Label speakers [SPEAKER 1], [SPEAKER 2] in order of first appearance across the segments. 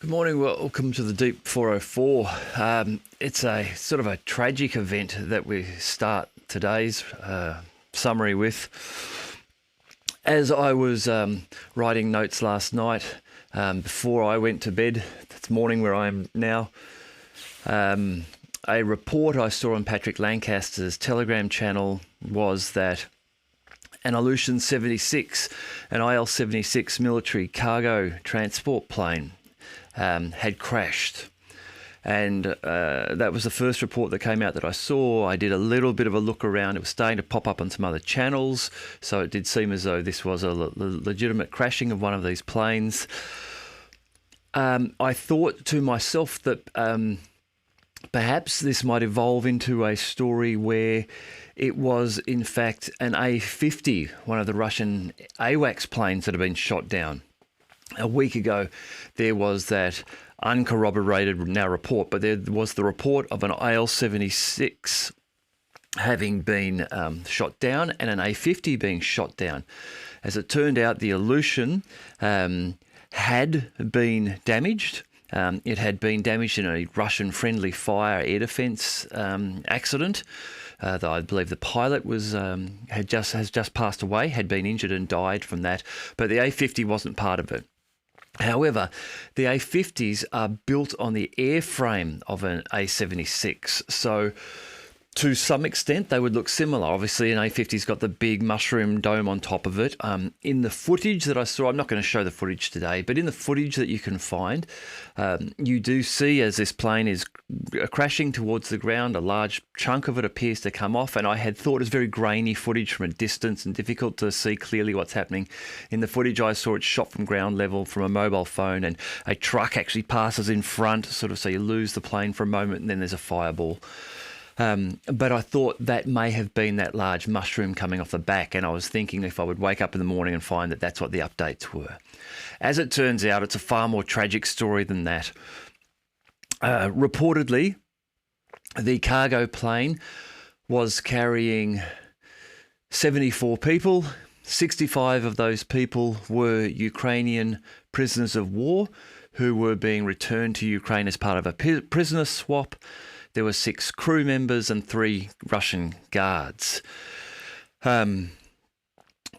[SPEAKER 1] Good morning. Welcome to the Deep 404. It's a sort of a tragic event that we start today's summary with. As I was writing notes last night before I went to bed, this morning where I am now, a report I saw on Patrick Lancaster's Telegram channel was that an Ilyushin 76, an IL-76 military cargo transport plane had crashed. And that was the first report that came out that I saw. I did a little bit of a look around. It was starting to pop up on some other channels. So it did seem as though this was a legitimate crashing of one of these planes. I thought to myself that perhaps this might evolve into a story where it was, in fact, an A-50, one of the Russian AWACS planes that had been shot down. A week ago, there was that uncorroborated now report, but there was the report of an IL-76 having been shot down and an A-50 being shot down. As it turned out, the Ilyushin had been damaged. It had been damaged in a Russian friendly fire air defence accident. Though I believe the pilot was has just passed away, had been injured and died from that. But the A-50 wasn't part of it. However, the A-50s are built on the airframe of an A-76, so to some extent they would look similar. Obviously, an A-50's got the big mushroom dome on top of it. In the footage that I saw, I'm not going to show the footage today, but in the footage that you can find, you do see as this plane is crashing towards the ground, a large chunk of it appears to come off, and I had thought it was very grainy footage from a distance and difficult to see clearly what's happening. In the footage I saw, it shot from ground level from a mobile phone, and a truck actually passes in front, sort of so you lose the plane for a moment, and then there's a fireball. But I thought that may have been that large mushroom coming off the back, and I was thinking if I would wake up in the morning and find that that's what the updates were. As it turns out, it's a far more tragic story than that. Reportedly, the cargo plane was carrying 74 people. 65 of those people were Ukrainian prisoners of war who were being returned to Ukraine as part of a prisoner swap. There were 6 crew members and 3 Russian guards.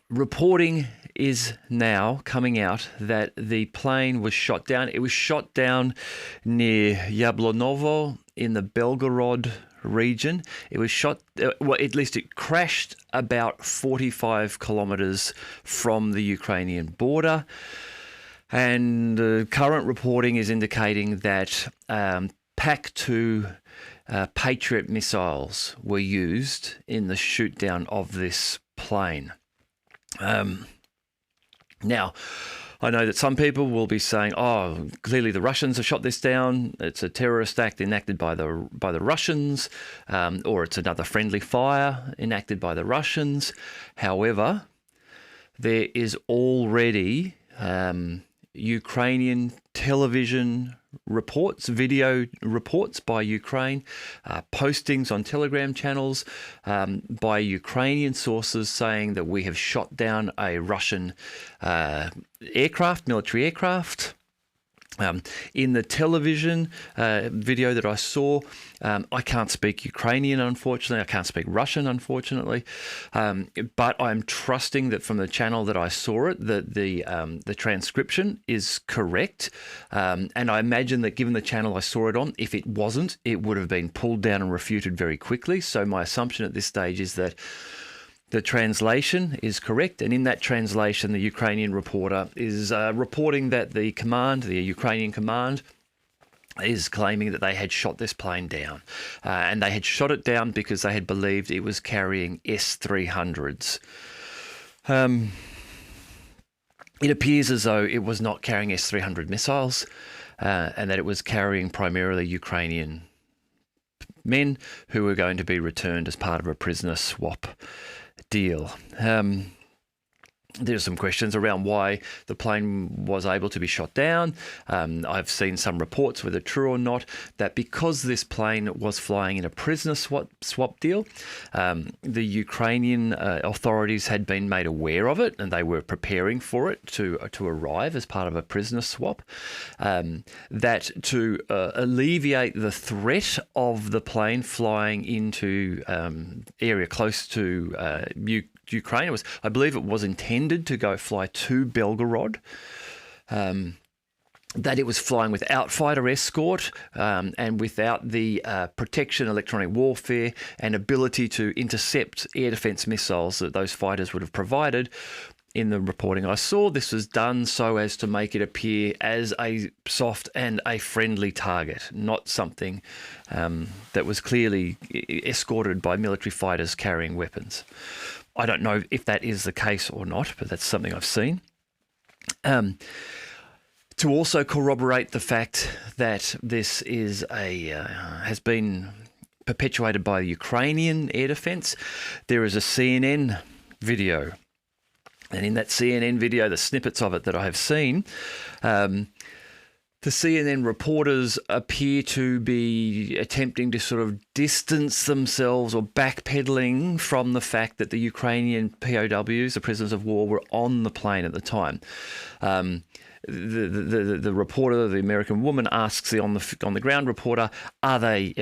[SPEAKER 1] Reporting is now coming out that the plane was shot down. It was shot down near Yablonovo in the Belgorod region. It was shot, well, at least it crashed about 45 kilometers from the Ukrainian border. And current reporting is indicating that PAC-2 Patriot missiles were used in the shoot down of this plane. Now, I know that some people will be saying, "Oh, clearly the Russians have shot this down. It's a terrorist act enacted by the Russians, or it's another friendly fire enacted by the Russians." However, there is already Ukrainian television reports, video reports by Ukraine, postings on Telegram channels by Ukrainian sources saying that we have shot down a Russian aircraft, military aircraft. In the television video that I saw, I can't speak Ukrainian, unfortunately. I can't speak Russian, unfortunately. But I'm trusting that from the channel that I saw it, that the transcription is correct. And I imagine that given the channel I saw it on, if it wasn't, it would have been pulled down and refuted very quickly. So my assumption at this stage is that the translation is correct, and in that translation, the Ukrainian reporter is reporting that the Ukrainian command, is claiming that they had shot this plane down. And they had shot it down because they had believed it was carrying S-300s. It appears as though it was not carrying S-300 missiles, and that it was carrying primarily Ukrainian men who were going to be returned as part of a prisoner swap deal. There's some questions around why the plane was able to be shot down. I've seen some reports, whether true or not, that because this plane was flying in a prisoner swap deal, the Ukrainian authorities had been made aware of it, and they were preparing for it to arrive as part of a prisoner swap. That to alleviate the threat of the plane flying into area close to Ukraine. I believe it was intended to fly to Belgorod. That it was flying without fighter escort and without the protection, electronic warfare, and ability to intercept air defence missiles that those fighters would have provided. In the reporting I saw, this was done so as to make it appear as a soft and a friendly target, not something that was clearly escorted by military fighters carrying weapons. I don't know if that is the case or not, but that's something I've seen. To also corroborate the fact that this is has been perpetuated by the Ukrainian air defence, there is a CNN video. And in that CNN video, the snippets of it that I have seen, the CNN reporters appear to be attempting to sort of distance themselves or backpedaling from the fact that the Ukrainian POWs, the prisoners of war, were on the plane at the time. The reporter, the American woman, asks the on the ground reporter, "Are they?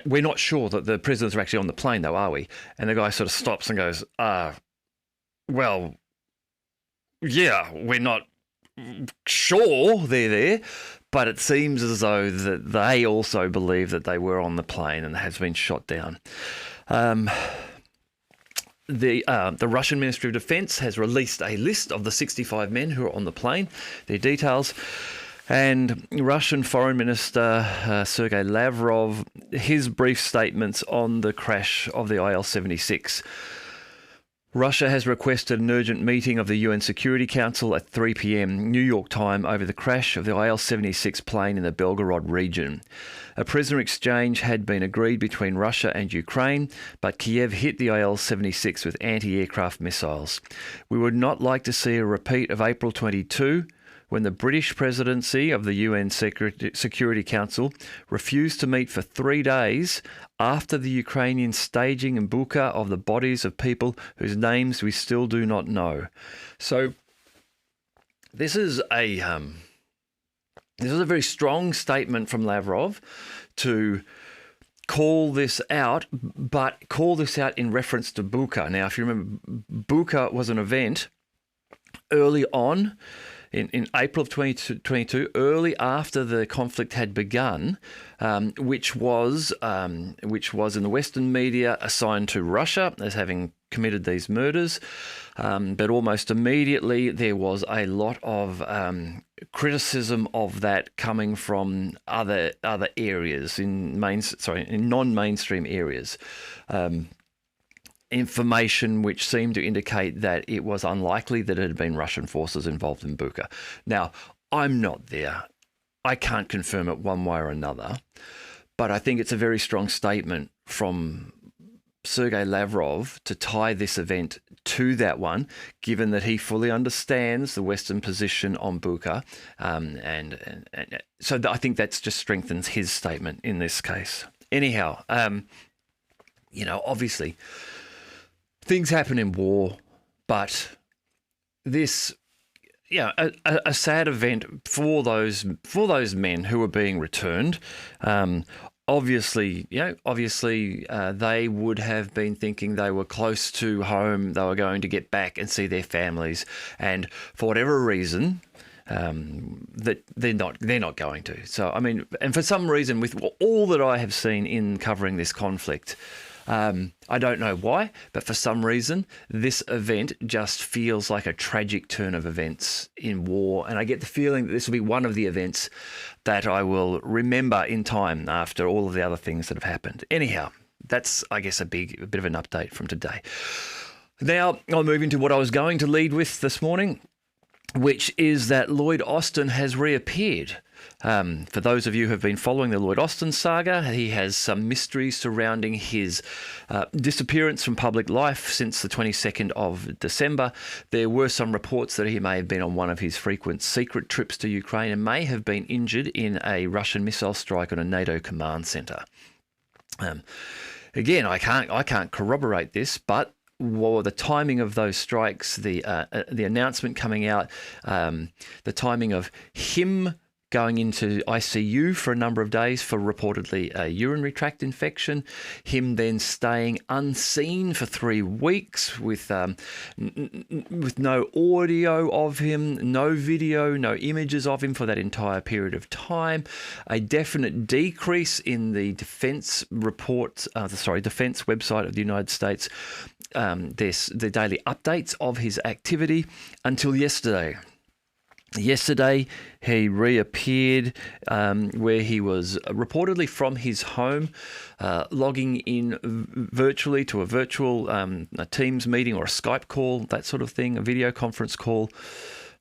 [SPEAKER 1] We're not sure that the prisoners are actually on the plane, though, are we?" And the guy sort of stops and goes, "Well, yeah, we're not sure they're there." But it seems as though that they also believe that they were on the plane and has been shot down. The Russian Ministry of Defense has released a list of the 65 men who are on the plane, their details. And Russian Foreign Minister Sergei Lavrov, his brief statements on the crash of the IL-76. Russia has requested an urgent meeting of the UN Security Council at 3 p.m. New York time over the crash of the IL-76 plane in the Belgorod region. A prisoner exchange had been agreed between Russia and Ukraine, but Kiev hit the IL-76 with anti-aircraft missiles. We would not like to see a repeat of April 22, when the British presidency of the UN Security Council refused to meet for 3 days after the Ukrainian staging in Bucha of the bodies of people whose names we still do not know. So this is a very strong statement from Lavrov to call this out, but call this out in reference to Bucha. Now, if you remember, Bucha was an event early on in April of 2022, early after the conflict had begun, which was in the Western media assigned to Russia as having committed these murders. But almost immediately there was a lot of criticism of that coming from other areas in non-mainstream areas. Information which seemed to indicate that it was unlikely that it had been Russian forces involved in Bucha. Now, I'm not there. I can't confirm it one way or another, but I think it's a very strong statement from Sergei Lavrov to tie this event to that one, given that he fully understands the Western position on Bucha. And so I think that just strengthens his statement in this case. Anyhow, obviously, things happen in war, but this, a sad event for those men who were being returned. Obviously, they would have been thinking they were close to home. They were going to get back and see their families, and for whatever reason, that they're not going to. So, I mean, and for some reason, with all that I have seen in covering this conflict, I don't know why, but for some reason, this event just feels like a tragic turn of events in war. And I get the feeling that this will be one of the events that I will remember in time after all of the other things that have happened. Anyhow, that's, I guess, a bit of an update from today. Now, I'll move into what I was going to lead with this morning, which is that Lloyd Austin has reappeared. For those of you who have been following the Lloyd Austin saga, he has some mysteries surrounding his disappearance from public life since the 22nd of December. There were some reports that he may have been on one of his frequent secret trips to Ukraine and may have been injured in a Russian missile strike on a NATO command centre. Again, I can't corroborate this, but the timing of those strikes, the announcement coming out, the timing of him going into ICU for a number of days for reportedly a urinary tract infection, him then staying unseen for 3 weeks with no audio of him, no video, no images of him for that entire period of time, a definite decrease in the defence reports, defence website of the United States, the daily updates of his activity until yesterday. Yesterday, he reappeared where he was reportedly from his home, logging in virtually to a virtual a Teams meeting or a Skype call, that sort of thing, a video conference call,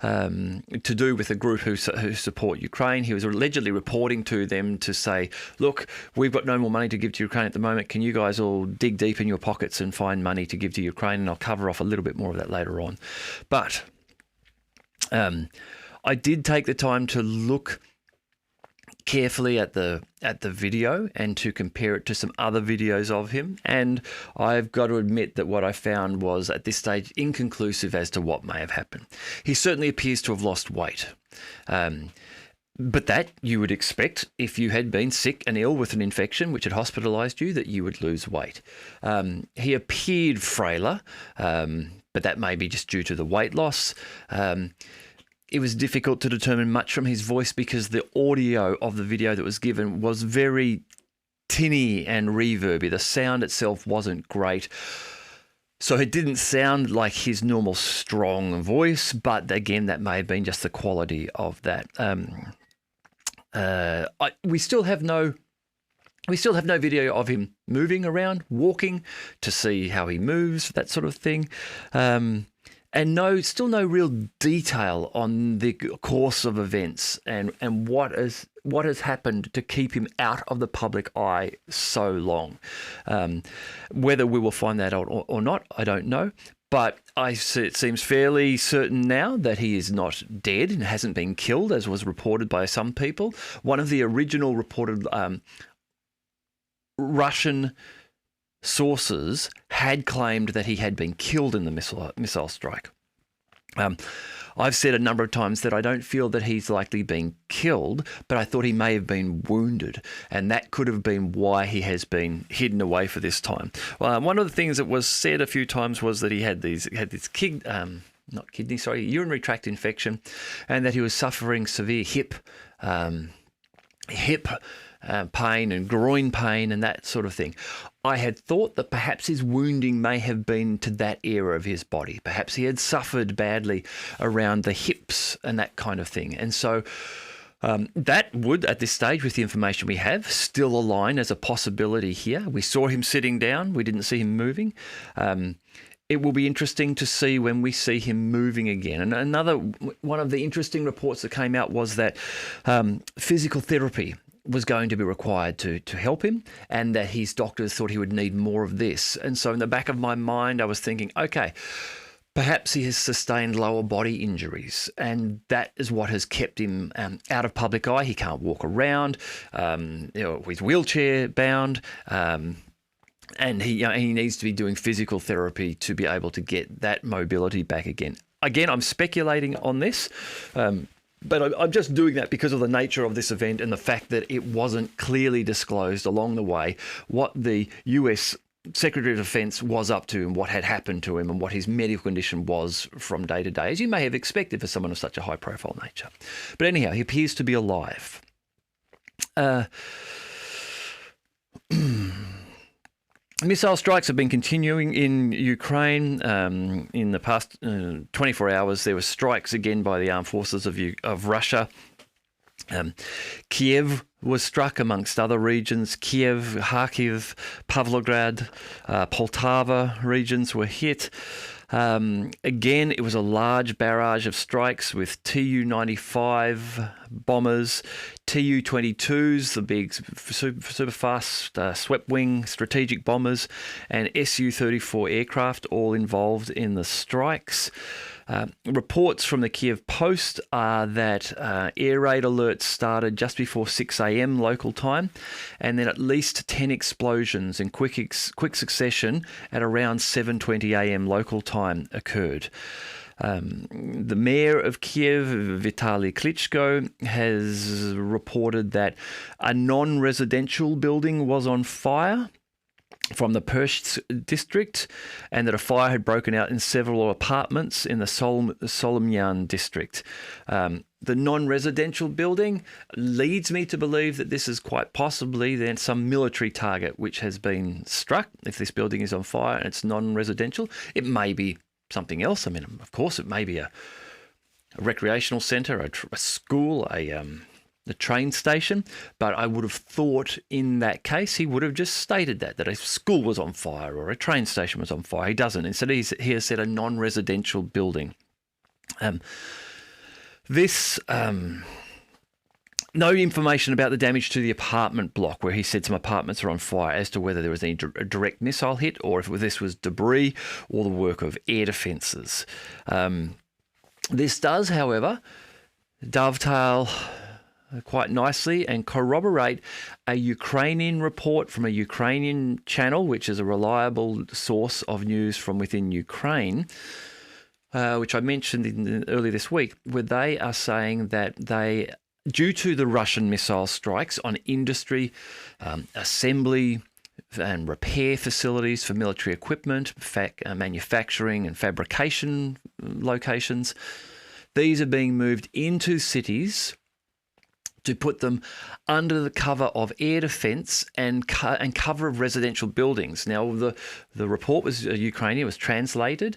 [SPEAKER 1] to do with a group who support Ukraine. He was allegedly reporting to them to say, look, we've got no more money to give to Ukraine at the moment. Can you guys all dig deep in your pockets and find money to give to Ukraine? And I'll cover off a little bit more of that later on. But I did take the time to look carefully at the video and to compare it to some other videos of him, and I've got to admit that what I found was at this stage inconclusive as to what may have happened. He certainly appears to have lost weight, but that you would expect if you had been sick and ill with an infection which had hospitalised you, that you would lose weight. He appeared frailer, but that may be just due to the weight loss. It was difficult to determine much from his voice because the audio of the video that was given was very tinny and reverby. The sound itself wasn't great. So it didn't sound like his normal strong voice, but again, that may have been just the quality of that. We still have no video of him moving around, walking, to see how he moves, that sort of thing. And still no real detail on the course of events and what has happened to keep him out of the public eye so long. Whether we will find that out or not, I don't know. But it seems fairly certain now that he is not dead and hasn't been killed, as was reported by some people. One of the original reported Russian sources had claimed that he had been killed in the missile strike. I've said a number of times that I don't feel that he's likely been killed, but I thought he may have been wounded, and that could have been why he has been hidden away for this time. One of the things that was said a few times was that he had this urinary tract infection, and that he was suffering severe hip pain and groin pain and that sort of thing. I had thought that perhaps his wounding may have been to that area of his body. Perhaps he had suffered badly around the hips and that kind of thing. And so that would, at this stage, with the information we have, still align as a possibility here. We saw him sitting down. We didn't see him moving. It will be interesting to see when we see him moving again. And another one of the interesting reports that came out was that physical therapy was going to be required to help him, and that his doctors thought he would need more of this. And so in the back of my mind, I was thinking, okay, perhaps he has sustained lower body injuries, and that is what has kept him out of public eye. He can't walk around, he's wheelchair bound, and he needs to be doing physical therapy to be able to get that mobility back again. Again, I'm speculating on this, but I'm just doing that because of the nature of this event and the fact that it wasn't clearly disclosed along the way what the US Secretary of Defense was up to and what had happened to him and what his medical condition was from day to day, as you may have expected for someone of such a high-profile nature. But anyhow, he appears to be alive. Missile strikes have been continuing in Ukraine. In the past 24 hours, there were strikes again by the armed forces of Russia. Kiev was struck amongst other regions. Kiev, Kharkiv, Pavlograd, Poltava regions were hit. Again, it was a large barrage of strikes with Tu-95 bombers, Tu-22s, the big super fast swept wing strategic bombers, and Su-34 aircraft all involved in the strikes. Reports from the Kiev Post are that air raid alerts started just before 6 a.m. local time, and then at least 10 explosions in quick succession at around 7:20 a.m. local time occurred. The mayor of Kiev, Vitaly Klitschko, has reported that a non-residential building was on fire from the Persh district, and that a fire had broken out in several apartments in the Solomyan district. The non-residential building leads me to believe that this is quite possibly then some military target which has been struck. If this building is on fire and it's non-residential, it may be something else. I mean, of course, it may be a recreational centre, a school, the train station, but I would have thought in that case he would have just stated that a school was on fire or a train station was on fire. He doesn't. Instead, he has said a non-residential building. No information about the damage to the apartment block where he said some apartments are on fire as to whether there was any direct missile hit or if this was debris or the work of air defences. This does, however, dovetail quite nicely and corroborate a Ukrainian report from a Ukrainian channel, which is a reliable source of news from within Ukraine, which I mentioned earlier this week, where they are saying that due to the Russian missile strikes on industry, assembly and repair facilities for military equipment, manufacturing and fabrication locations, these are being moved into cities to put them under the cover of air defence and cover of residential buildings. Now, the report was Ukrainian, was translated,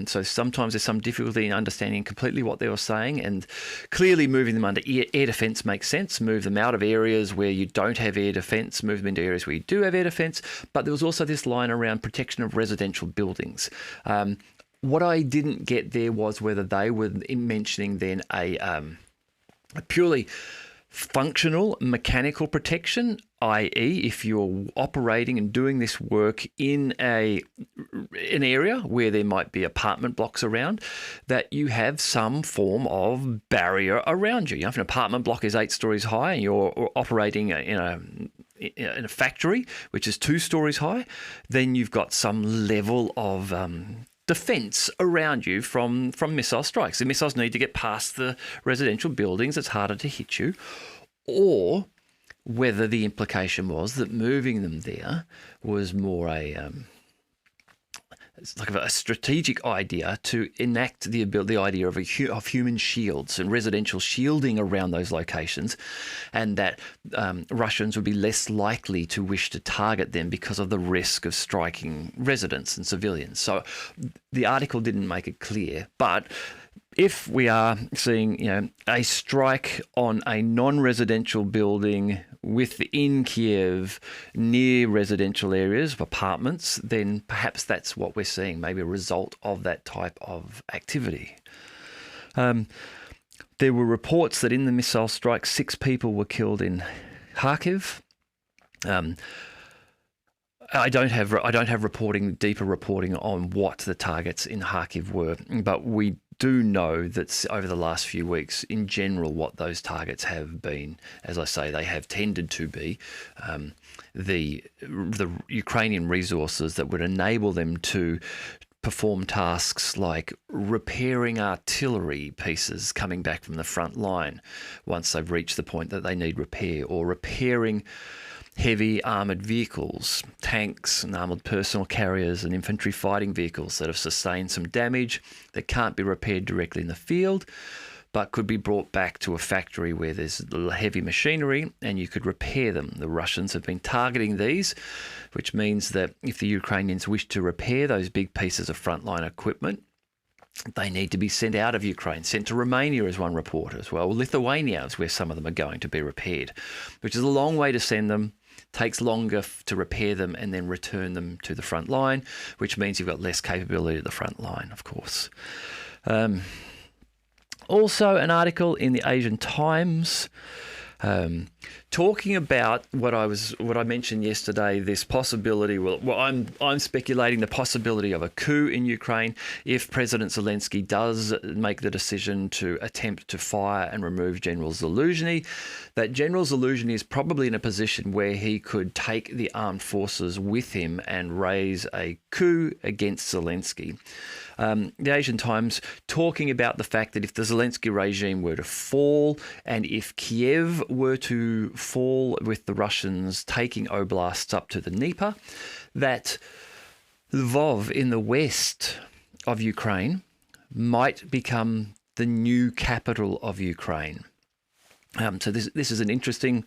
[SPEAKER 1] so sometimes there's some difficulty in understanding completely what they were saying, and clearly moving them under air defence makes sense. Move them out of areas where you don't have air defence, move them into areas where you do have air defence, but there was also this line around protection of residential buildings. What I didn't get there was whether they were mentioning then a purely functional mechanical protection, i.e. if you're operating and doing this work in an area where there might be apartment blocks around, that you have some form of barrier around you. If an apartment block is 8 stories high and you're operating in a factory which is 2 stories high, then you've got some level of defence around you from missile strikes. The missiles need to get past the residential buildings. It's harder to hit you. Or whether the implication was that moving them there was more it's like a strategic idea to enact the idea of human shields and residential shielding around those locations, and that Russians would be less likely to wish to target them because of the risk of striking residents and civilians. So the article didn't make it clear, but if we are seeing, a strike on a non-residential building within Kiev near residential areas of apartments, then perhaps that's what we're seeing, maybe a result of that type of activity. There were reports that in the missile strike, 6 people were killed in Kharkiv. I don't have deeper reporting on what the targets in Kharkiv were, but we do know that over the last few weeks, in general, what those targets have been, as I say, they have tended to be the Ukrainian resources that would enable them to perform tasks like repairing artillery pieces coming back from the front line once they've reached the point that they need repair, or repairing heavy armoured vehicles, tanks and armoured personal carriers and infantry fighting vehicles that have sustained some damage that can't be repaired directly in the field, but could be brought back to a factory where there's heavy machinery and you could repair them. The Russians have been targeting these, which means that if the Ukrainians wish to repair those big pieces of frontline equipment, they need to be sent out of Ukraine, sent to Romania, as one report as well. Lithuania is where some of them are going to be repaired, which is a long way to send them. takes longer to repair them and then return them to the front line, which means you've got less capability at the front line, of course. Also, an article in the Asian Times talking about what I mentioned yesterday. This possibility. Well, I'm speculating the possibility of a coup in Ukraine if President Zelensky does make the decision to attempt to fire and remove General Zaluzhny. That General Zaluzhny is probably in a position where he could take the armed forces with him and raise a coup against Zelensky. The Asian Times talking about the fact that if the Zelensky regime were to fall and if Kiev were to fall with the Russians taking oblasts up to the Dnieper, that Lvov in the west of Ukraine might become the new capital of Ukraine. So this is an interesting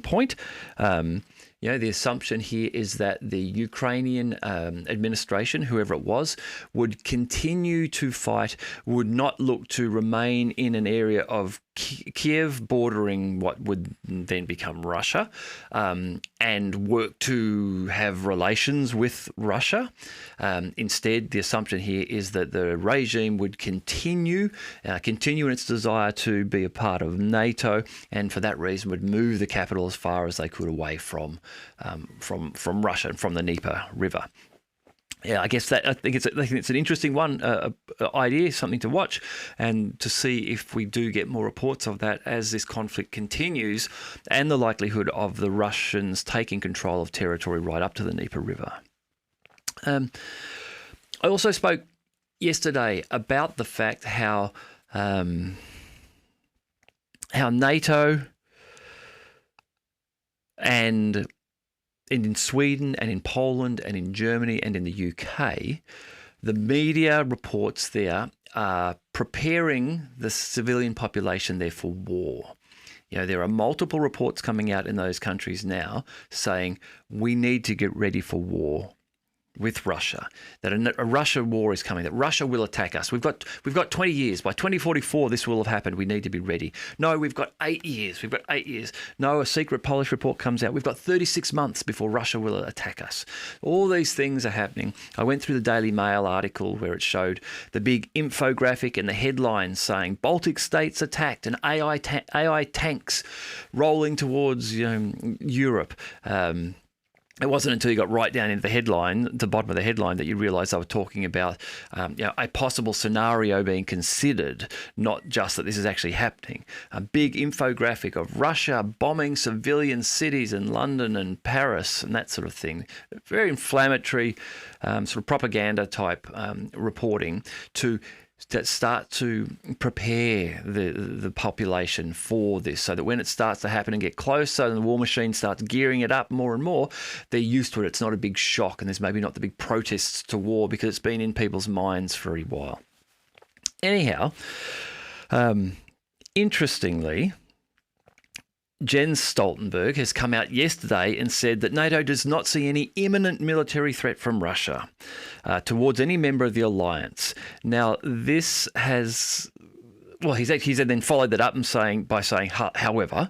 [SPEAKER 1] point. The assumption here is that the Ukrainian administration, whoever it was, would continue to fight, would not look to remain in an area of Kiev bordering what would then become Russia, and work to have relations with Russia. Instead, the assumption here is that the regime would continue in its desire to be a part of NATO, and for that reason would move the capital as far as they could away from Russia and from the Dnieper River. Yeah, I think it's an interesting one, idea, something to watch, and to see if we do get more reports of that as this conflict continues, and the likelihood of the Russians taking control of territory right up to the Dnieper River. I also spoke yesterday about the fact how NATO and in Sweden and in Poland and in Germany and in the UK, the media reports there are preparing the civilian population there for war. There are multiple reports coming out in those countries now saying we need to get ready for war with Russia, that a Russia war is coming, that Russia will attack us. We've got 20 years. By 2044, this will have happened. We need to be ready. No, we've got 8 years. No, a secret Polish report comes out. We've got 36 months before Russia will attack us. All these things are happening. I went through the Daily Mail article where it showed the big infographic and the headlines saying Baltic states attacked and AI tanks rolling towards Europe. It wasn't until you got right down into the headline, the bottom of the headline, that you realised they were talking about a possible scenario being considered, not just that this is actually happening. A big infographic of Russia bombing civilian cities in London and Paris and that sort of thing. Very inflammatory sort of propaganda type reporting that start to prepare the population for this, so that when it starts to happen and get closer and the war machine starts gearing it up more and more, they're used to it. It's not a big shock, and there's maybe not the big protests to war because it's been in people's minds for a while. Anyhow, interestingly, Jens Stoltenberg has come out yesterday and said that NATO does not see any imminent military threat from Russia towards any member of the alliance. Now, this has... Well, he's then followed that up by saying, however,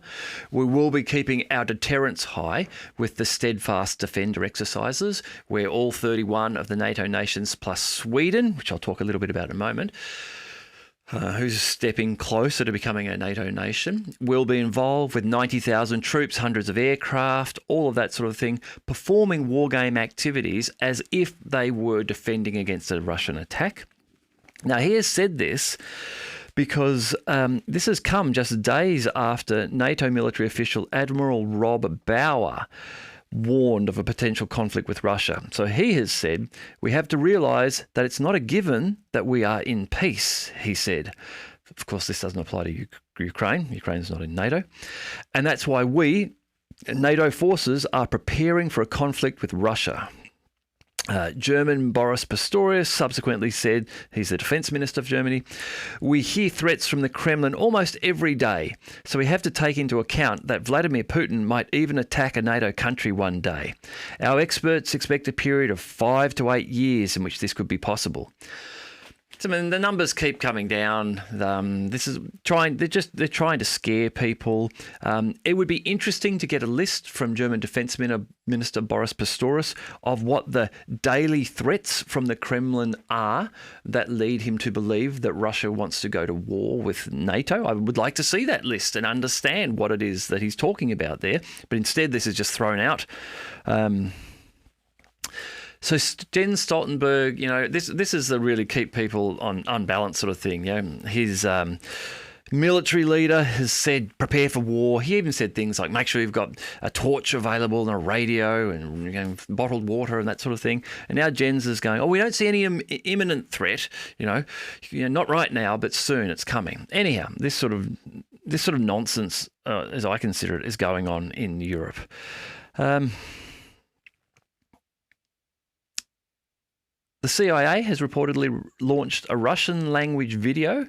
[SPEAKER 1] we will be keeping our deterrence high with the steadfast defender exercises, where all 31 of the NATO nations plus Sweden, which I'll talk a little bit about in a moment, who's stepping closer to becoming a NATO nation, will be involved with 90,000 troops, hundreds of aircraft, all of that sort of thing, performing war game activities as if they were defending against a Russian attack. Now, he has said this because this has come just days after NATO military official Admiral Rob Bauer warned of a potential conflict with Russia. So he has said, we have to realise that it's not a given that we are in peace, he said. Of course, this doesn't apply to Ukraine. Ukraine is not in NATO. And that's why we, NATO forces, are preparing for a conflict with Russia. German Boris Pistorius subsequently said, he's the defence minister of Germany, we hear threats from the Kremlin almost every day, so we have to take into account that Vladimir Putin might even attack a NATO country one day. Our experts expect a period of 5 to 8 years in which this could be possible. I mean, the numbers keep coming down. They're trying to scare people. It would be interesting to get a list from German Defence Minister Boris Pistorius of what the daily threats from the Kremlin are that lead him to believe that Russia wants to go to war with NATO. I would like to see that list and understand what it is that he's talking about there. But instead, this is just thrown out. So Jens Stoltenberg, this is the really keep people on unbalanced sort of thing. His military leader has said prepare for war. He even said things like make sure you've got a torch available and a radio and bottled water and that sort of thing. And now Jens is going, we don't see any imminent threat. Not right now, but soon it's coming. Anyhow, this sort of nonsense, as I consider it, is going on in Europe. The CIA has reportedly launched a Russian language video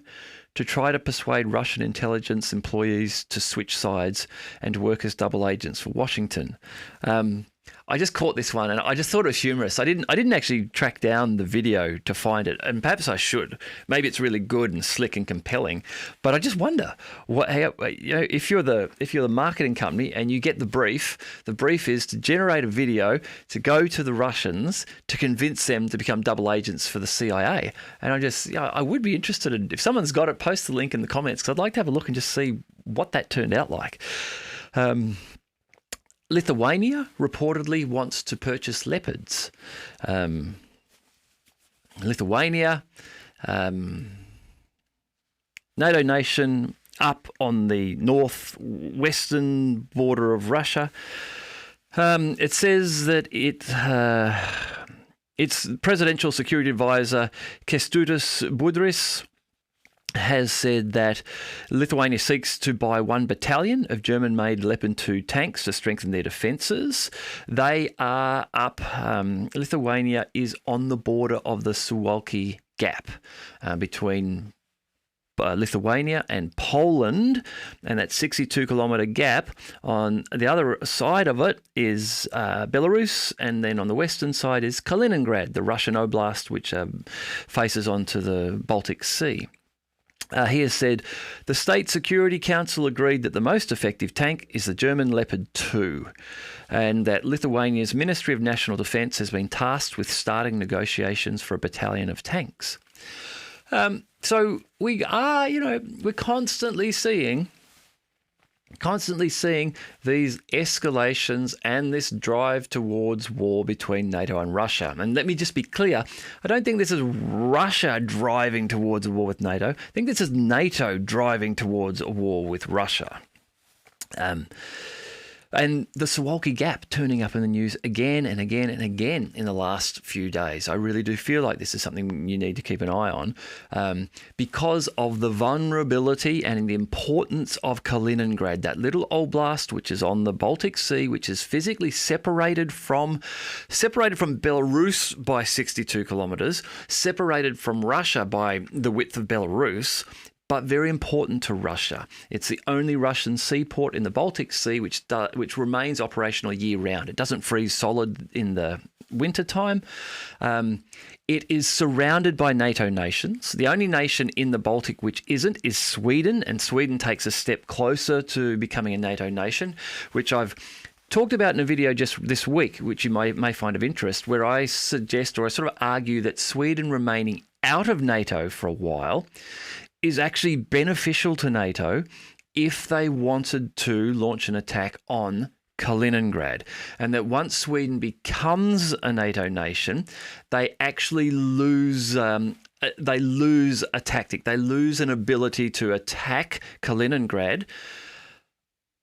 [SPEAKER 1] to try to persuade Russian intelligence employees to switch sides and to work as double agents for Washington. I just caught this one and I just thought it was humorous. I didn't actually track down the video to find it, and perhaps I should. Maybe it's really good and slick and compelling, but I just wonder if you're the marketing company and you get the brief is to generate a video to go to the Russians to convince them to become double agents for the CIA. And I would be interested if someone's got it, post the link in the comments, because I'd like to have a look and just see what that turned out like. Lithuania reportedly wants to purchase Leopards. Lithuania, NATO nation up on the northwestern border of Russia. It says that its presidential security advisor, Kęstutis Budrys, has said that Lithuania seeks to buy 1 battalion of German-made Leopard 2 tanks to strengthen their defences. They are up. Lithuania is on the border of the Suwalki Gap between Lithuania and Poland, and that 62-kilometre gap. On the other side of it is Belarus, and then on the western side is Kaliningrad, the Russian oblast, which faces onto the Baltic Sea. He has said, the State Security Council agreed that the most effective tank is the German Leopard 2, and that Lithuania's Ministry of National Defence has been tasked with starting negotiations for a battalion of tanks. So we are, we're constantly seeing these escalations and this drive towards war between NATO and Russia. And let me just be clear, I don't think this is Russia driving towards a war with NATO. I think this is NATO driving towards a war with Russia. And the Suwalki Gap turning up in the news again and again and again in the last few days. I really do feel like this is something you need to keep an eye on because of the vulnerability and the importance of Kaliningrad, that little oblast which is on the Baltic Sea, which is physically separated from Belarus by 62 kilometres, separated from Russia by the width of Belarus, but very important to Russia. It's the only Russian seaport in the Baltic Sea which remains operational year-round. It doesn't freeze solid in the wintertime. It is surrounded by NATO nations. The only nation in the Baltic which isn't is Sweden, and Sweden takes a step closer to becoming a NATO nation, which I've talked about in a video just this week, which you may find of interest, where I suggest, or I sort of argue, that Sweden remaining out of NATO for a while is actually beneficial to NATO if they wanted to launch an attack on Kaliningrad, and that once Sweden becomes a NATO nation, they actually lose a tactic. They lose an ability to attack Kaliningrad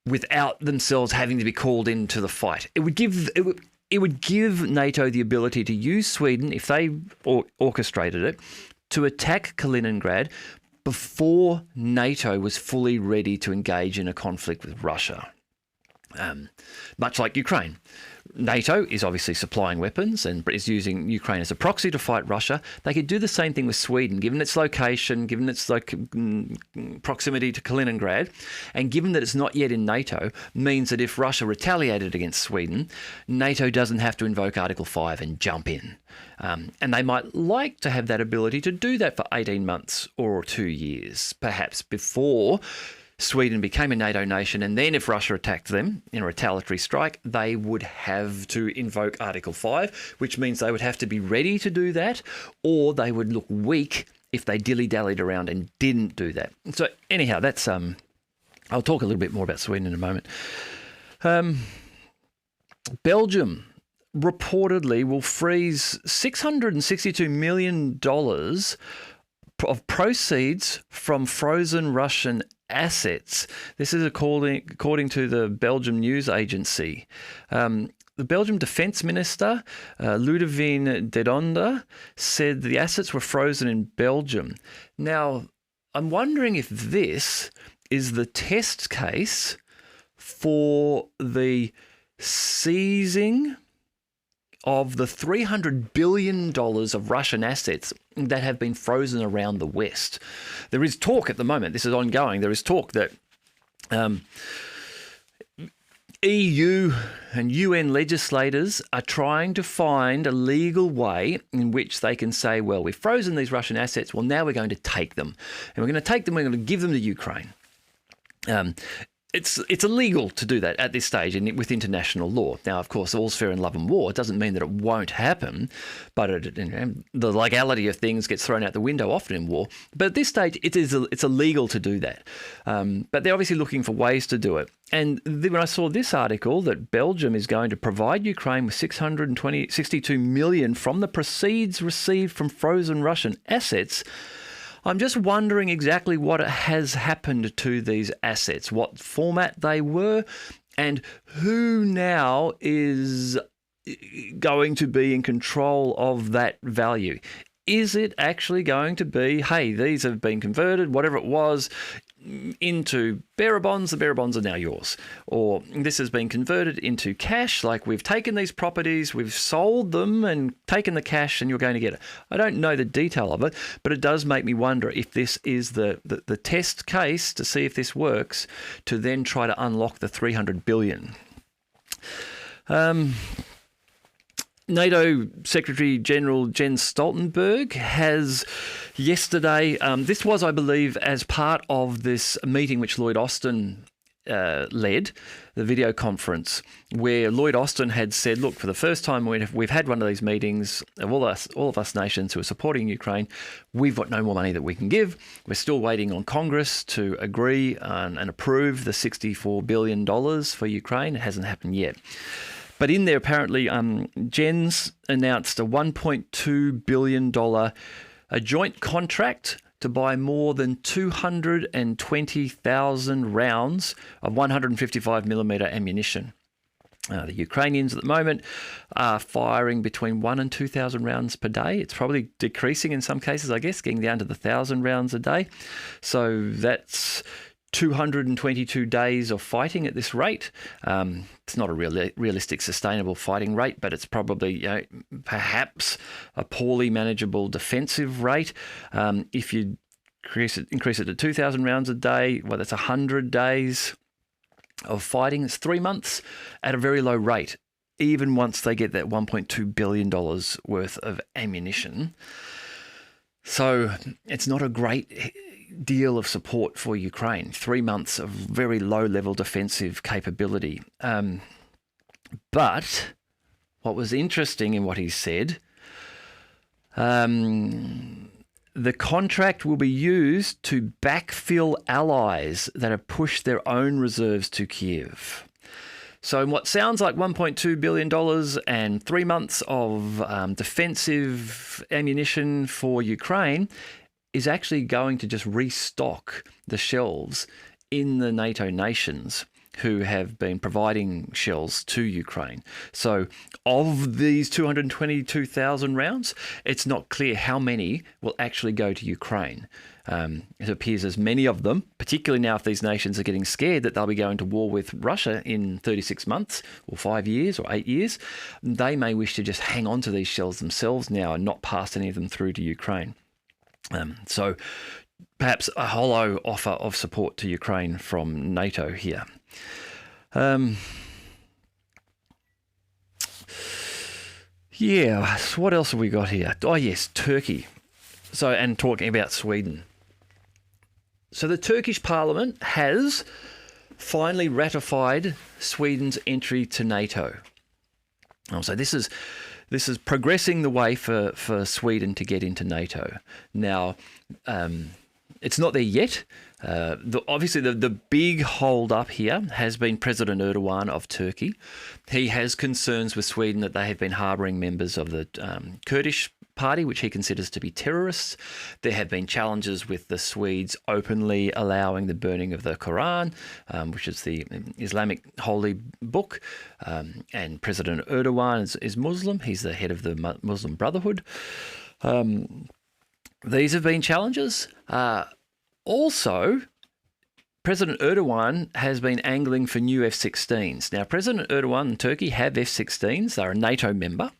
[SPEAKER 1] without themselves having to be called into the fight. It would give NATO the ability to use Sweden, if they orchestrated it, to attack Kaliningrad before NATO was fully ready to engage in a conflict with Russia. much like Ukraine. NATO is obviously supplying weapons and is using Ukraine as a proxy to fight Russia. They could do the same thing with Sweden, given its location, given its proximity to Kaliningrad, and given that it's not yet in NATO, means that if Russia retaliated against Sweden, NATO doesn't have to invoke Article 5 and jump in. And they might like to have that ability to do that for 18 months or 2 years, perhaps before Sweden became a NATO nation, and then if Russia attacked them in a retaliatory strike, they would have to invoke Article 5, which means they would have to be ready to do that, or they would look weak if they dilly-dallied around and didn't do that. So anyhow, that's I'll talk a little bit more about Sweden in a moment. Belgium reportedly will freeze $662 million of proceeds from frozen Russian assets. This is according to the Belgium news agency. The Belgium Defence Minister, Ludovine Dedonde, said the assets were frozen in Belgium. Now, I'm wondering if this is the test case for the seizing of the $300 billion of Russian assets that have been frozen around the West. There is talk at the moment, this is ongoing, there is talk that EU and UN legislators are trying to find a legal way in which they can say, well, we've frozen these Russian assets, well, now we're going to take them. And we're going to take them, we're going to give them to Ukraine. It's illegal to do that at this stage with international law. Now, of course, all's fair in love and war. It doesn't mean that it won't happen, but the legality of things gets thrown out the window often in war. But at this stage, it's illegal to do that. But they're obviously looking for ways to do it. And when I saw this article that Belgium is going to provide Ukraine with $662 million from the proceeds received from frozen Russian assets, I'm just wondering exactly what has happened to these assets, what format they were, and who now is going to be in control of that value. Is it actually going to be, hey, these have been converted, whatever it was, into bearer bonds, the bearer bonds are now yours. Or this has been converted into cash, like we've taken these properties, we've sold them and taken the cash and you're going to get it. I don't know the detail of it, but it does make me wonder if this is the test case to see if this works, to then try to unlock the $300 billion. NATO Secretary General Jens Stoltenberg has yesterday, this was, I believe, as part of this meeting which Lloyd Austin led, the video conference, where Lloyd Austin had said, look, for the first time we've had one of these meetings of all of us nations who are supporting Ukraine, we've got no more money that we can give. We're still waiting on Congress to agree and approve the $64 billion for Ukraine. It hasn't happened yet. But in there, apparently, Jens announced a $1.2 billion a joint contract to buy more than 220,000 rounds of 155mm ammunition. The Ukrainians at the moment are firing between 1,000 and 2,000 rounds per day. It's probably decreasing in some cases, I guess, getting down to the 1,000 rounds a day. So that's 222 days of fighting at this rate. It's not a realistic, sustainable fighting rate, but it's probably perhaps a poorly manageable defensive rate. If you increase it to 2,000 rounds a day, well, that's 100 days of fighting. It's 3 months at a very low rate, even once they get that $1.2 billion worth of ammunition. So it's not a great deal of support for Ukraine. 3 months of very low-level defensive capability. But what was interesting in what he said, the contract will be used to backfill allies that have pushed their own reserves to Kiev. So in what sounds like $1.2 billion and 3 months of defensive ammunition for Ukraine is actually going to just restock the shelves in the NATO nations who have been providing shells to Ukraine. So of these 222,000 rounds, it's not clear how many will actually go to Ukraine. It appears as many of them, particularly now if these nations are getting scared that they'll be going to war with Russia in 36 months or 5 years or 8 years, they may wish to just hang on to these shells themselves now and not pass any of them through to Ukraine. So perhaps a hollow offer of support to Ukraine from NATO here. Yeah, so what else have we got here? Oh yes, Turkey. So, and talking about Sweden. So the Turkish Parliament has finally ratified Sweden's entry to NATO. So this is progressing the way for Sweden to get into NATO. Now, it's not there yet. Obviously, the big hold up here has been President Erdogan of Turkey. He has concerns with Sweden that they have been harbouring members of the Kurdish party, which he considers to be terrorists. There have been challenges with the Swedes openly allowing the burning of the Quran, which is the Islamic holy book. And President Erdogan is Muslim. He's the head of the Muslim Brotherhood. These have been challenges. Also, President Erdogan has been angling for new F-16s. Now, President Erdogan and Turkey have F-16s. They're a NATO member.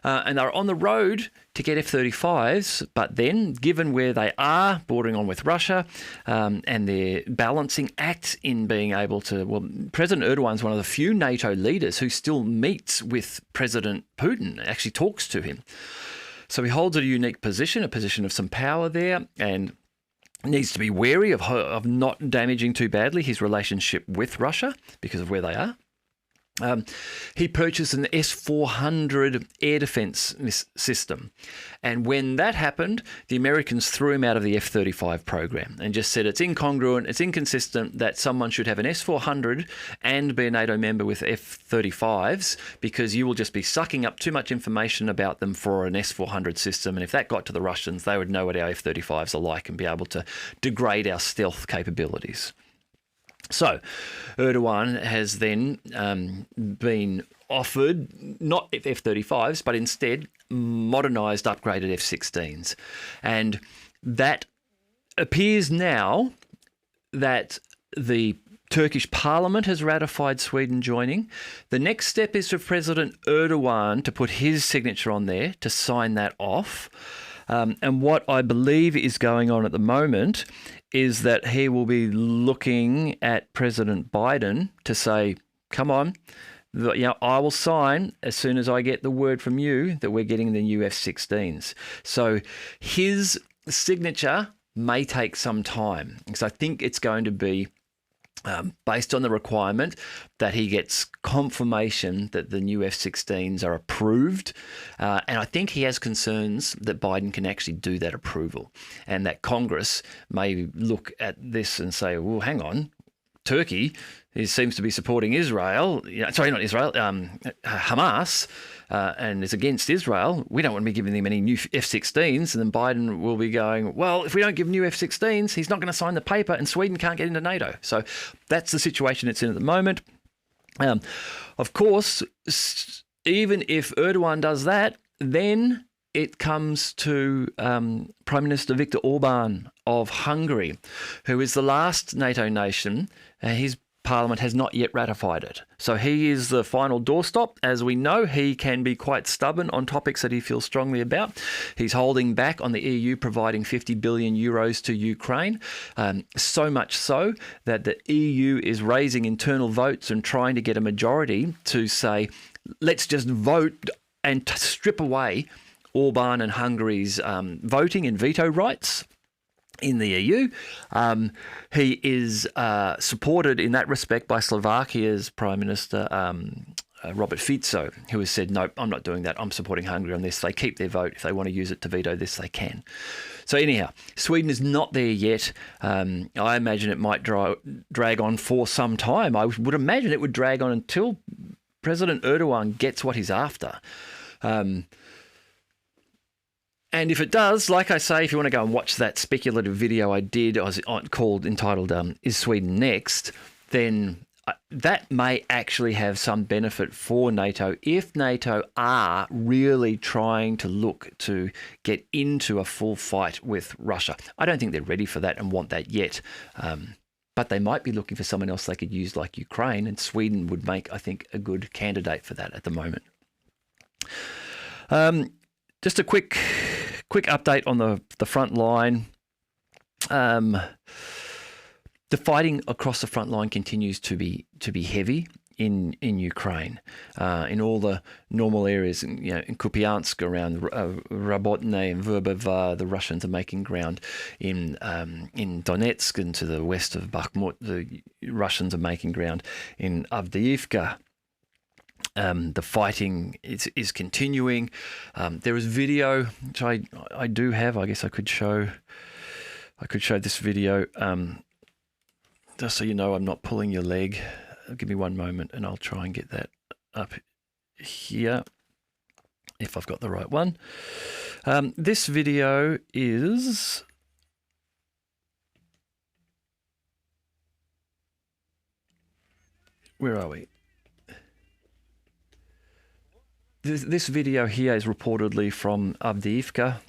[SPEAKER 1] And they're on the road to get F-35s, but then, given where they are, bordering on with Russia, and their balancing act in being able to... Well, President Erdogan's one of the few NATO leaders who still meets with President Putin, actually talks to him. So he holds a unique position, a position of some power there, and needs to be wary of not damaging too badly his relationship with Russia because of where they are. He purchased an S-400 air defense system. And when that happened, the Americans threw him out of the F-35 program and just said it's incongruent, it's inconsistent that someone should have an S-400 and be a NATO member with F-35s because you will just be sucking up too much information about them for an S-400 system. And if that got to the Russians, they would know what our F-35s are like and be able to degrade our stealth capabilities. So Erdogan has then been offered not F-35s, but instead modernised, upgraded F-16s. And that appears now that the Turkish Parliament has ratified Sweden joining. The next step is for President Erdogan to put his signature on there to sign that off. And what I believe is going on at the moment is that he will be looking at President Biden to say, come on, I will sign as soon as I get the word from you that we're getting the new F-16s. So his signature may take some time, because I think it's going to be based on the requirement that he gets confirmation that the new F-16s are approved. And I think he has concerns that Biden can actually do that approval and that Congress may look at this and say, well, hang on, Turkey seems to be supporting Israel, Hamas, and is against Israel. We don't want to be giving them any new F-16s. And then Biden will be going, well, if we don't give new F-16s, he's not going to sign the paper and Sweden can't get into NATO. So that's the situation it's in at the moment. Of course, even if Erdogan does that, then it comes to Prime Minister Viktor Orban of Hungary, who is the last NATO nation. His Parliament has not yet ratified it. So he is the final doorstop. As we know, he can be quite stubborn on topics that he feels strongly about. He's holding back on the EU providing 50 billion euros to Ukraine, so much so that the EU is raising internal votes and trying to get a majority to say, let's just vote and strip away Orban and Hungary's voting and veto rights in the EU. He is supported in that respect by Slovakia's Prime Minister Robert Fico, who has said, no, I'm not doing that. I'm supporting Hungary on this. They keep their vote. If they want to use it to veto this, they can. So anyhow, Sweden is not there yet. I imagine it might drag on for some time. I would imagine it would drag on until President Erdogan gets what he's after. And if it does, like I say, if you want to go and watch that speculative video I did, entitled "Is Sweden Next?", then that may actually have some benefit for NATO if NATO are really trying to look to get into a full fight with Russia. I don't think they're ready for that and want that yet. But they might be looking for someone else they could use like Ukraine, and Sweden would make, I think, a good candidate for that at the moment. Just a quick update on the front line. The fighting across the front line continues to be heavy in Ukraine, in all the normal areas. In Kupiansk, around Rabotne and Verbova, the Russians are making ground. In Donetsk and to the west of Bakhmut, the Russians are making ground. In Avdiivka, the fighting is continuing. There is video which I do have. I guess I could show this video. Just so you know, I'm not pulling your leg. Give me one moment and I'll try and get that up here, if I've got the right one. This video is... Where are we? This video here is reportedly from Avdiivka.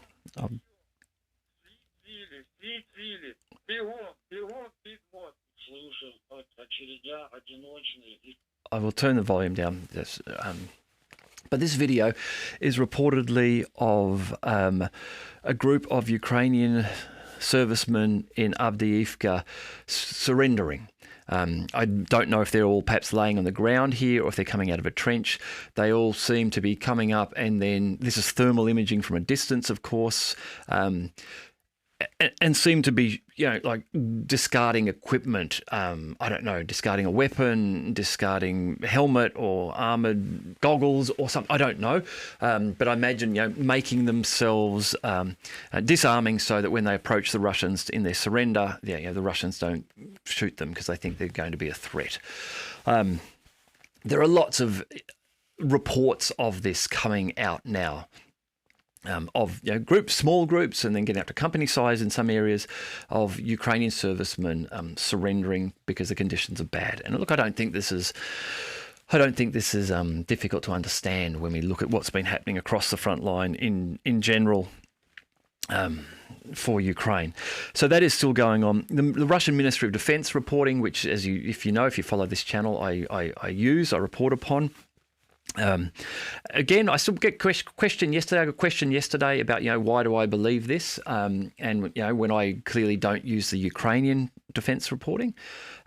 [SPEAKER 1] I will turn the volume down. Yes, but this video is reportedly of a group of Ukrainian servicemen in Avdiivka surrendering. I don't know if they're all perhaps laying on the ground here or if they're coming out of a trench. They all seem to be coming up, and then this is thermal imaging from a distance, of course. And seem to be, like discarding equipment. I don't know, discarding a weapon, discarding a helmet or armored goggles or something. I don't know. But I imagine, making themselves disarming so that when they approach the Russians in their surrender, the Russians don't shoot them because they think they're going to be a threat. There are lots of reports of this coming out now. Of groups, small groups, and then getting up to company size in some areas, of Ukrainian servicemen surrendering because the conditions are bad. And look, I don't think this is difficult to understand when we look at what's been happening across the front line in general for Ukraine. So that is still going on. The Russian Ministry of Defense reporting, which, if you follow this channel, I report upon. Again, I still get question yesterday. I got a question yesterday about, why do I believe this? And, when I clearly don't use the Ukrainian defense reporting.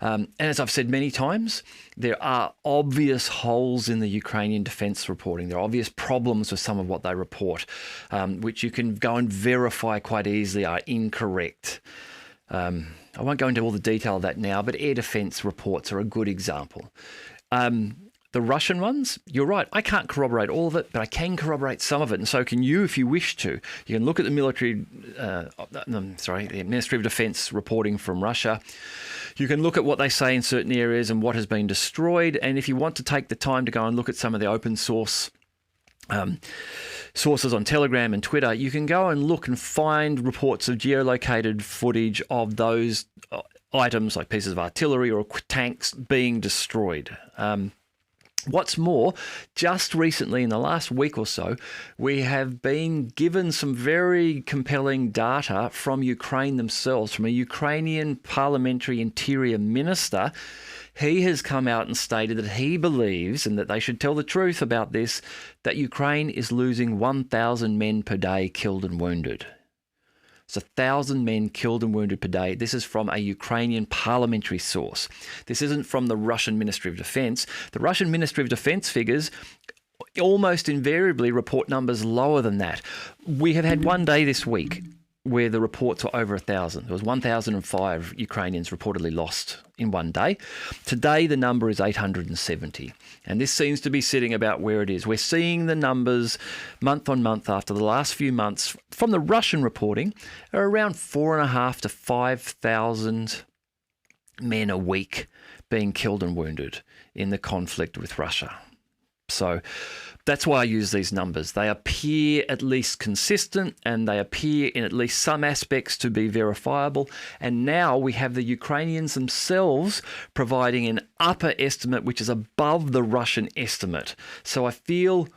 [SPEAKER 1] And as I've said many times, there are obvious holes in the Ukrainian defense reporting. There are obvious problems with some of what they report, which you can go and verify quite easily are incorrect. I won't go into all the detail of that now, but air defense reports are a good example. The Russian ones, you're right, I can't corroborate all of it, but I can corroborate some of it, and so can you if you wish to. You can look at the the Ministry of Defense reporting from Russia. You can look at what they say in certain areas and what has been destroyed, and if you want to take the time to go and look at some of the open source sources on Telegram and Twitter, you can go and look and find reports of geolocated footage of those items like pieces of artillery or tanks being destroyed. What's more, just recently in the last week or so, we have been given some very compelling data from Ukraine themselves, from a Ukrainian parliamentary interior minister. He has come out and stated that he believes, and that they should tell the truth about this, that Ukraine is losing 1,000 men per day killed and wounded. It's 1,000 men killed and wounded per day. This is from a Ukrainian parliamentary source. This isn't from the Russian Ministry of Defense. The Russian Ministry of Defense figures almost invariably report numbers lower than that. We have had one day this week where the reports were over 1,000. There was 1,005 Ukrainians reportedly lost in one day. Today, the number is 870. And this seems to be sitting about where it is. We're seeing the numbers month on month after the last few months from the Russian reporting are around 4,500 to 5,000 men a week being killed and wounded in the conflict with Russia. So that's why I use these numbers. They appear at least consistent, and they appear in at least some aspects to be verifiable. And now we have the Ukrainians themselves providing an upper estimate, which is above the Russian estimate. So I feel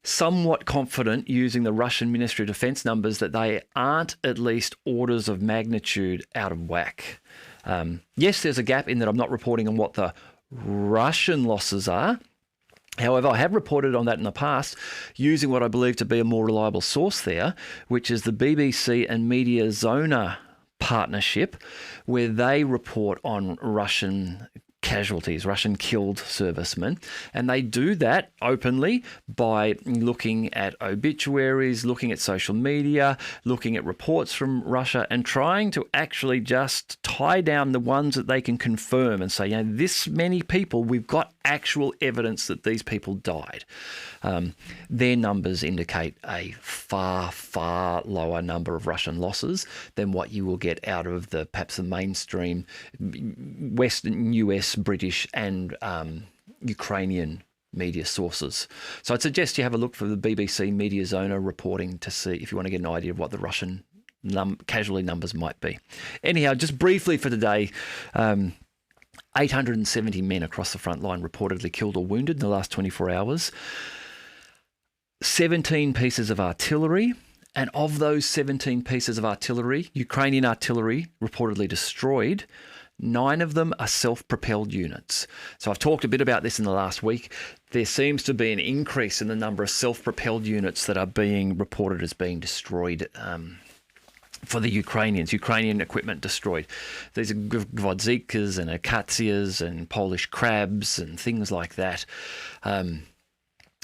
[SPEAKER 1] somewhat confident using the Russian Ministry of Defense numbers that they aren't at least orders of magnitude out of whack. Yes, there's a gap in that I'm not reporting on what the Russian losses are. However, I have reported on that in the past using what I believe to be a more reliable source there, which is the BBC and Mediazona partnership, where they report on Russian casualties, Russian killed servicemen. And they do that openly by looking at obituaries, looking at social media, looking at reports from Russia, and trying to actually just tie down the ones that they can confirm and say, you know, this many people, we've got actual evidence that these people died. Their numbers indicate a far, far lower number of Russian losses than what you will get out of the perhaps the mainstream Western, US, British and Ukrainian media sources. So I'd suggest you have a look for the BBC Mediazona reporting to see if you want to get an idea of what the Russian casualty numbers might be. Anyhow, just briefly for today, 870 men across the front line reportedly killed or wounded in the last 24 hours. 17 pieces of artillery. And of those 17 pieces of artillery, Ukrainian artillery reportedly destroyed, 9 of them are self-propelled units. So I've talked a bit about this in the last week. There seems to be an increase in the number of self-propelled units that are being reported as being destroyed for the Ukrainians, Ukrainian equipment destroyed. These are Gwodzicas and Akatsias and Polish crabs and things like that.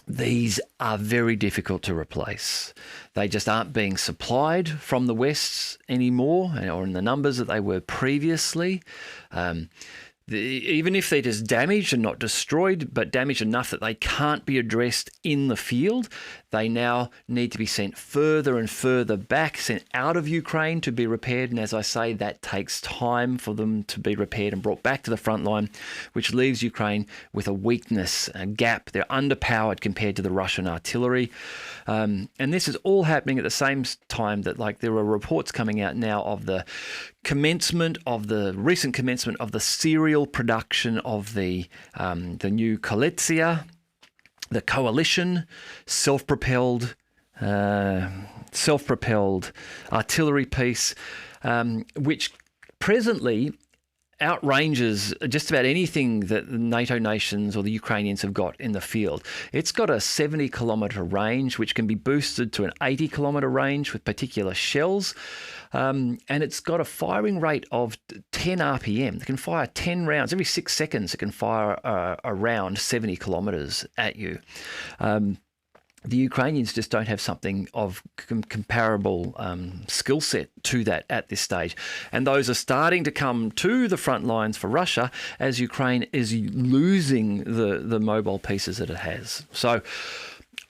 [SPEAKER 1] These are very difficult to replace. They just aren't being supplied from the West anymore, or in the numbers that they were previously. Even if they're just damaged and not destroyed, but damaged enough that they can't be addressed in the field, they now need to be sent further and further back, sent out of Ukraine to be repaired. And as I say, that takes time for them to be repaired and brought back to the front line, which leaves Ukraine with a weakness, a gap. They're underpowered compared to the Russian artillery. And this is all happening at the same time that, like, there are reports coming out now of the recent commencement of the serial production of the new Koalitsiya, the coalition, self-propelled artillery piece, which presently outranges just about anything that the NATO nations or the Ukrainians have got in the field. It's got a 70-kilometre range, which can be boosted to an 80-kilometre range with particular shells. And it's got a firing rate of 10 RPM. It can fire 10 rounds. Every 6 seconds, it can fire around 70 kilometres at you. The Ukrainians just don't have something of comparable skill set to that at this stage. And those are starting to come to the front lines for Russia as Ukraine is losing the mobile pieces that it has. So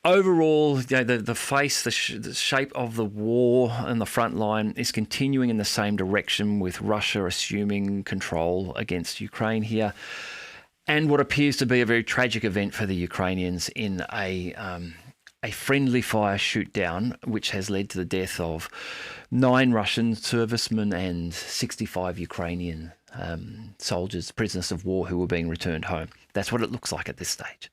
[SPEAKER 1] overall, you know, the shape of the war and the front line is continuing in the same direction, with Russia assuming control against Ukraine here. And what appears to be a very tragic event for the Ukrainians in a friendly fire shoot down, which has led to the death of 9 Russian servicemen and 65 Ukrainian soldiers, prisoners of war, who were being returned home. That's what it looks like at this stage.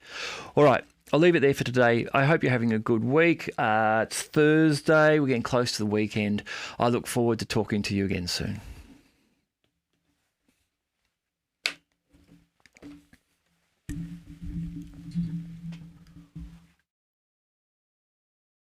[SPEAKER 1] All right, I'll leave it there for today. I hope you're having a good week. It's Thursday. We're getting close to the weekend. I look forward to talking to you again soon.